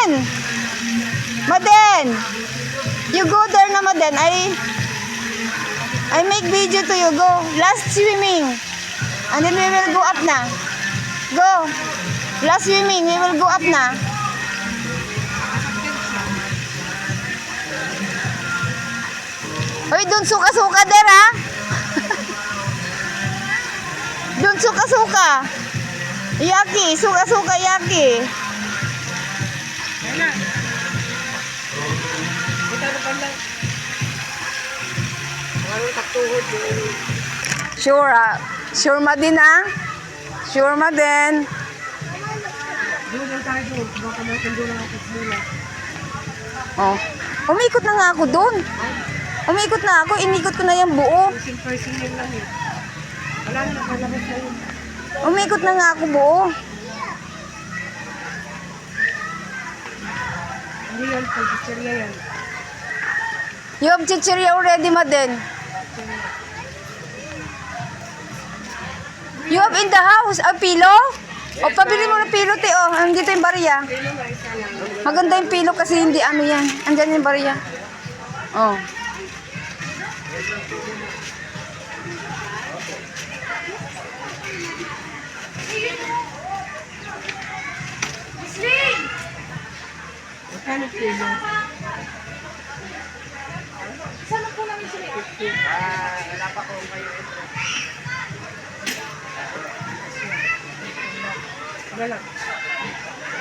Maden! Maden! You go there na, Maden. I make video to you. Go. Last swimming. And then we will go up na. Go. Last swimming. We will go up na. Hoy, doon suka-suka der, ha? Doon suka-suka. Yaki. Suka-suka, yaki. Sure, ah. Sure ma din, ah. Sure ma din. Oh. Umikot na nga ako doon. Umikot na ako. Inikot ko na yung buo. Umikot na nga ako buo. Hindi yan, chichirya yan. You have chichirya already, Maden. You have in the house a pillow? O, pabili mo na pillow, te. O, andito yung bariya. Maganda yung pillow kasi hindi ano yan. Andyan yung bariya. Oh. Ano pillow? Saan po namin sila? Wala pa ko kayo ito. Wala.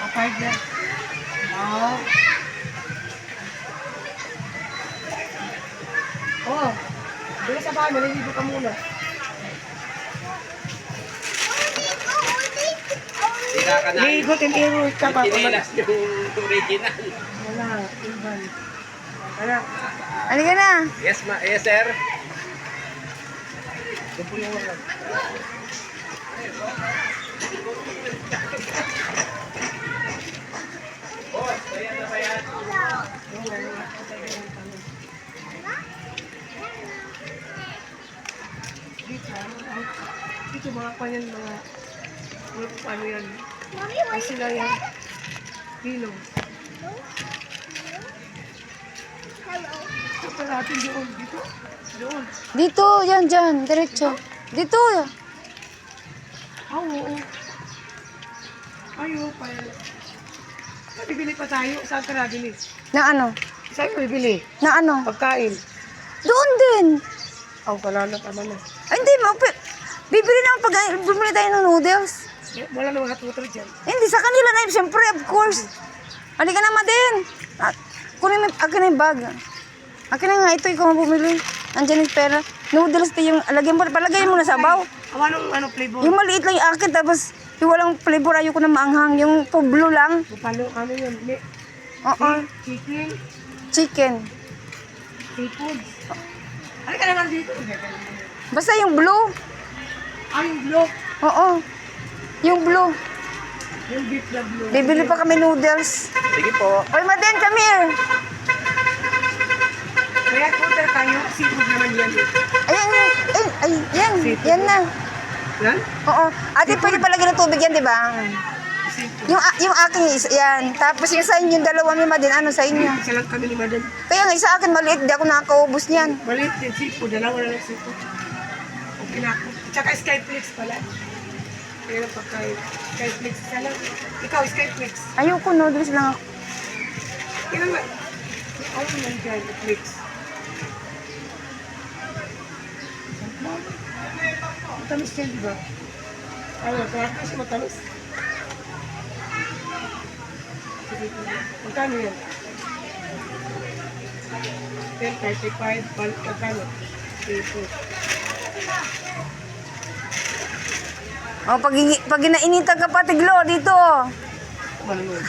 Okay na. Oh. Oh. Dito sa bahay, maliligo ka muna. Ligot and error ka pa. Pinilas yung original. Wala. Iban. Wala. Halika na. Yes, yes, sir. Dito mga panyan, mga ano yan. Kasi sila yan. Pilo. Ito natin doon. Dito. Doon. Dito, yan, dyan. Diretso. Dito. Oo. Ayaw pa yan. Bibili pa tayo. Saan ka nabili? Na ano? Saan ka bibili? Na ano? Pagkain. Doon din. Ang kalala tama na. Ay, hindi. Bibili na pag bumili tayo ng noodles. Wala na mga tutor dyan. Hindi, sa kanila na yun. Siyempre, of course. Halika na, Maden. Kunin mo, akin na yung bag. Akin na nga, ito, ikaw ang bumili. Andiyan yung pera. Noodles, ito yung, palagay mo na sa baw. Ano flavor? Yung maliit lang yung akin, tapos yung walang flavor, ayoko na maanghang. Yung blue lang. Palo, ano yun? Oo. Chicken? Chicken. Seafood? Ano ka naman dito? Basta yung blue. Yung blue? Oo. Yung blue. Yung beef na blue. Bibili pa kami noodles. Sige po. Oy, Maden, come here. Kaya tutor tayo, seafood naman yan. Ayan, yan. Yan na. Yan? Oo. Ate, pwede palagyan ng tubig yan, di ba? Yung akin is, yan. Tapos yung sa inyo, yung dalawa ni Maden, ano sa inyo? Isa lang kami ni Madam. Kaya nga, sa akin maliit, di ako nakakaubos niyan. Maliit din seafood, dalawa na lang seafood. Okay na ako. Tsaka Skyflix pala. Kaya pagkain. Skyflix isa lang. Ikaw, Skyflix. Ayoko, noodles lang ako. Kaya nga. Ano naman Skyflix? Matamis yan, di ba? Ano, kaya kasi matamis. Magkano yan? 10.35, balik magkano? Seafood. O, pag inainitan ka pa, tiglo, dito. Ano yun?